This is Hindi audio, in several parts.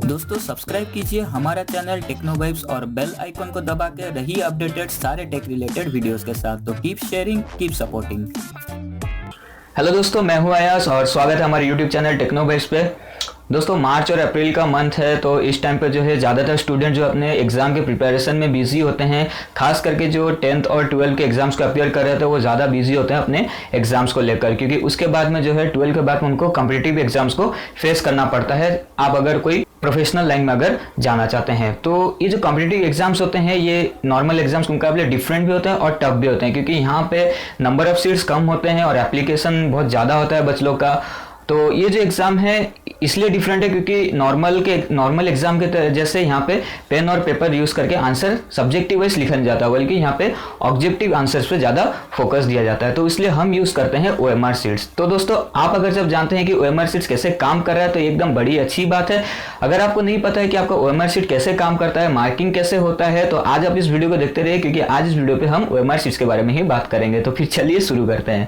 दोस्तों सब्सक्राइब कीजिए हमारा चैनल टेक्नो वाइब्स और बेल आइकन को दबा के रहिए अपडेटेड सारे टेक रिलेटेड वीडियोस के साथ। तो keep sharing, keep supporting. Hello दोस्तों, मैं हूं आयास और स्वागत है हमारे यूट्यूब चैनल टेक्नो वाइब्स पे। दोस्तों मार्च और अप्रैल का मंथ है, तो इस टाइम पे जो है ज़्यादातर स्टूडेंट जो अपने एग्ज़ाम के प्रिपरेशन में बिजी होते हैं। खास करके जो 10th और 12th के एग्ज़ाम्स को अपियर कर रहे थे वो ज़्यादा बिजी होते हैं अपने एग्ज़ाम्स को लेकर, क्योंकि उसके बाद में जो है 12th के बाद में उनको कॉम्पिटिटिव एग्ज़ाम्स को फेस करना पड़ता है। आप अगर कोई प्रोफेशनल लाइन में अगर जाना चाहते हैं तो ये जो कॉम्पिटिटिव एग्जाम्स होते हैं ये नॉर्मल एग्जाम्स के मुकाबले डिफरेंट भी होते हैं और टफ भी होते हैं, क्योंकि यहाँ पे नंबर ऑफ सीट्स कम होते हैं और एप्लीकेशन बहुत ज़्यादा होता है बच्चों का। तो ये जो एग्ज़ाम है इसलिए डिफरेंट है क्योंकि नॉर्मल एग्जाम के जैसे यहाँ पे पेन और पेपर यूज़ करके आंसर सब्जेक्टिव वाइज लिखा नहीं जाता, बल्कि यहाँ पे ऑब्जेक्टिव आंसर्स पे ज़्यादा फोकस दिया जाता है। तो इसलिए हम यूज़ करते हैं OMR शीट्स। तो दोस्तों आप अगर जब जानते हैं कि OMR शीट्स कैसे काम कर रहा है तो एकदम बड़ी अच्छी बात है। अगर आपको नहीं पता है कि आपका OMR शीट कैसे काम करता है, मार्किंग कैसे होता है, तो आज आप इस वीडियो को देखते रहिए, क्योंकि आज इस वीडियो पर हम OMR शीट्स के बारे में ही बात करेंगे। तो फिर चलिए शुरू करते हैं।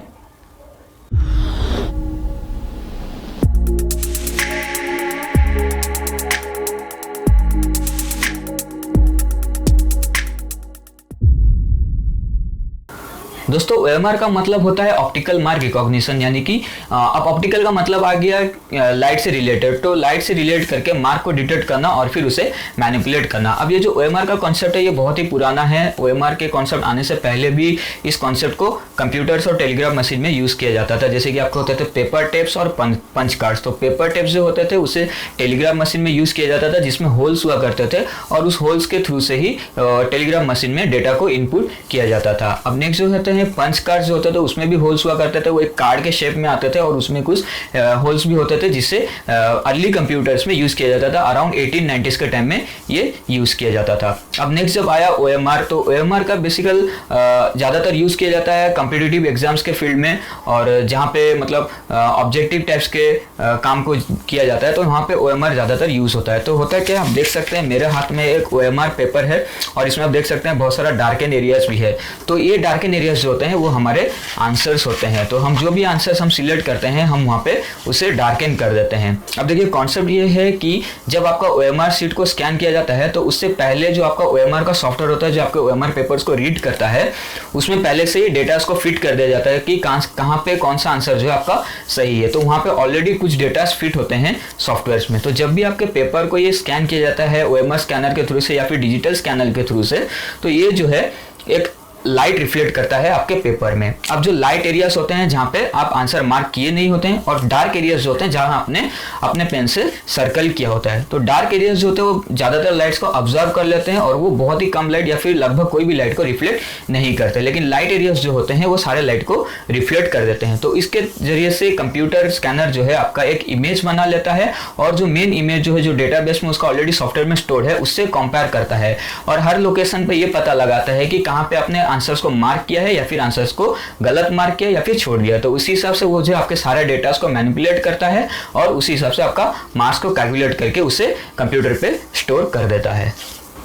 दोस्तों OMR का मतलब होता है ऑप्टिकल मार्क रिकॉग्निशन, यानी कि अब ऑप्टिकल का मतलब आ गया लाइट से रिलेटेड। तो लाइट से रिलेट करके मार्क को डिटेक्ट करना और फिर उसे मैनिपुलेट करना। अब ये जो OMR का कॉन्सेप्ट है ये बहुत ही पुराना है। OMR के कॉन्सेप्ट आने से पहले भी इस कॉन्सेप्ट को कंप्यूटर्स और टेलीग्राफ मशीन में यूज़ किया जाता था। जैसे कि आपको होते थे पेपर टेप्स और पंच कार्ड्स। तो पेपर टेप्स जो होते थे उसे टेलीग्राफ मशीन में यूज़ किया जाता था, जिसमें होल्स हुआ करते थे और उस होल्स के थ्रू से ही टेलीग्राफ मशीन में डेटा को इनपुट किया जाता था। अब नेक्स्ट जो होते हैं पंच कार्ड जो होते थे उसमें भी होल्स हुआ करते थे, वो एक कार्ड के शेप में आते थे और उसमें कुछ होल्स भी होते थे, जिससे अर्ली कंप्यूटर्स में यूज किया जाता था। अराउंड 1890s के टाइम में ये यूज किया जाता था। अब नेक्स्ट जब आया OMR, तो OMR का बेसिकल ज़्यादातर यूज किया जाता है कॉम्पिटिटिव एग्जाम्स के फील्ड में, और जहाँ पे मतलब ऑब्जेक्टिव टाइप्स के काम को किया जाता है तो वहाँ पे OMR ज़्यादातर यूज होता है। तो होता है क्या, आप देख सकते हैं मेरे हाथ में एक OMR पेपर है और इसमें आप देख सकते हैं बहुत सारा डार्कन एरियाज भी है। तो ये डार्कन एरियाज जो होते हैं वो हमारे आंसर्स होते हैं। तो हम जो भी आंसर्स हम सिलेक्ट करते हैं हम वहाँ पे उसे डार्कन कर देते हैं। अब देखिए कॉन्सेप्ट ये है कि जब आपका OMR शीट को स्कैन किया जाता है तो उससे पहले जो आपका OMR का सॉफ्टवेयर होता है जो आपके OMR पेपर्स को रीड करता है, उसमें पहले से ही डेटा को फिट कर दिया जाता है कि कहाँ पे कौन सा आंसर जो है आपका सही है। तो वहाँ पे ऑलरेडी कुछ डेटा फिट होते हैं सॉफ्टवेयर में। तो जब भी आपके पेपर को ये स्कैन किया जाता है OMR स्कैनर के थ्रू से या फिर डिजिटल स्कैनर के थ्रू से, तो ये जो है एक लाइट रिफ्लेक्ट करता है आपके पेपर में। अब जो लाइट एरियाज होते हैं जहाँ पे आप आंसर मार्क किए नहीं होते हैं, और डार्क एरियाज जो होते हैं जहाँ आपने अपने पेन से सर्कल किया होता है। तो डार्क एरियाज जो होते हैं वो ज़्यादातर लाइट्स को ऑब्जर्व कर लेते हैं और वो बहुत ही कम लाइट या फिर लगभग कोई भी लाइट को रिफ्लेक्ट नहीं करते, लेकिन लाइट एरियाज जो होते हैं वो सारे लाइट को रिफ्लेक्ट कर देते हैं। तो इसके जरिए से कंप्यूटर स्कैनर जो है आपका एक इमेज बना लेता है और जो मेन इमेज जो है जो डेटाबेस में उसका ऑलरेडी सॉफ्टवेयर में स्टोर है उससे कंपेयर करता है और हर लोकेशन पे ये पता लगाता है कि कहाँ पे आपने आंसर्स को मार्क किया है या फिर आंसर्स को गलत मार्क किया या फिर छोड़ दिया। तो उसी हिसाब से वो जो आपके सारे डेटास को मैनिपुलेट करता है और उसी हिसाब से आपका मार्क्स को कैलकुलेट करके उसे कंप्यूटर पे स्टोर कर देता है।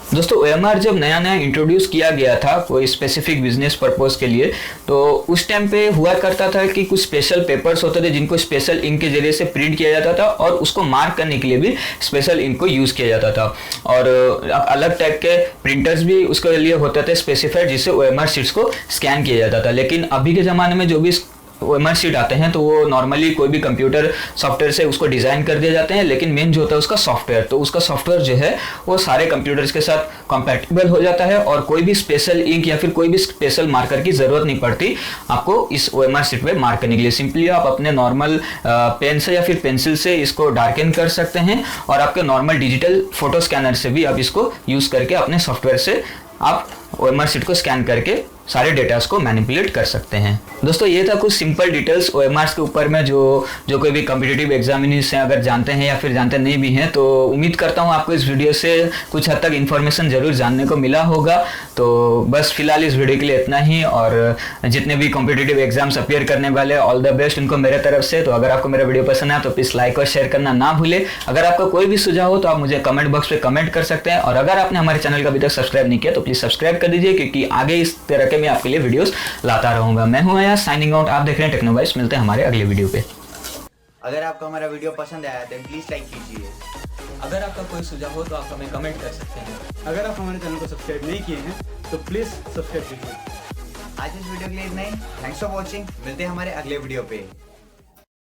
दोस्तों OMR जब नया नया इंट्रोड्यूस किया गया था कोई स्पेसिफिक बिजनेस पर्पस के लिए, तो उस टाइम पे हुआ करता था कि कुछ स्पेशल पेपर्स होते थे जिनको स्पेशल इंक के जरिए से प्रिंट किया जाता था और उसको मार्क करने के लिए भी स्पेशल इंक को यूज़ किया जाता था। और अलग टाइप के प्रिंटर्स भी उसके लिए होते थे स्पेसिफाइड, जिससे OMR शीट्स को स्कैन किया जाता था। लेकिन अभी के ज़माने में जो भी OMR शीट आते हैं तो वो नॉर्मली कोई भी कंप्यूटर सॉफ्टवेयर से उसको डिज़ाइन कर दिए जाते हैं, लेकिन मेन जो होता है उसका सॉफ्टवेयर, तो उसका सॉफ्टवेयर जो है वो सारे कंप्यूटर्स के साथ कंपैटिबल हो जाता है और कोई भी स्पेशल इंक या फिर कोई भी स्पेशल मार्कर की ज़रूरत नहीं पड़ती आपको इस OMR शीट पे मार्क करने के लिए। सिंपली आप अपने नॉर्मल पेन से या फिर पेंसिल से इसको डार्कन कर सकते हैं और आपके नॉर्मल डिजिटल फोटो स्कैनर से भी आप इसको यूज़ करके अपने सॉफ्टवेयर से आप OMR शीट को स्कैन करके सारे डेटास को मैनिपुलेट कर सकते हैं। दोस्तों ये था कुछ सिंपल डिटेल्स OMR के ऊपर में जो कोई भी कॉम्पिटिटिव एग्जामिनेशन अगर जानते हैं या फिर जानते नहीं भी हैं, तो उम्मीद करता हूँ आपको इस वीडियो से कुछ हद तक इन्फॉर्मेशन ज़रूर जानने को मिला होगा। तो बस फिलहाल इस वीडियो के लिए इतना ही, और जितने भी कॉम्पिटिटिव एग्जाम्स अपियर करने वाले ऑल द बेस्ट उनको मेरे तरफ से। तो अगर आपको मेरा वीडियो पसंद आया तो प्लीज़ लाइक और शेयर करना ना भूलें। अगर आपका कोई भी सुझाव हो तो आप मुझे कमेंट बॉक्स पे कमेंट कर सकते हैं, और अगर आपने हमारे चैनल को अभी तक सब्सक्राइब नहीं किया तो प्लीज़ सब्सक्राइब कर दीजिए, क्योंकि आगे इस तरह के मैं आपके लिए वीडियोस लाता रहूंगा। मैं हूं आया, साइनिंग आउट। आप देख रहे हैं टेक्नो वाइब्स। मिलते हैं हमारे अगले वीडियो पे। अगर आपको हमारा वीडियो पसंद आया तो प्लीज़ लाइक कीजिए। अगर आपका कोई सुझाव हो तो आप हमें कमेंट कर सकते हैं। अगर आप हमारे चैनल को सब्सक्राइब नहीं किए हैं तो प्लीज़ सब्सक्राइब कीजिए। आज इस वीडियो के लिए इतना ही। Thanks for watching. मिलते हैं हमारे अगले वीडियो पे।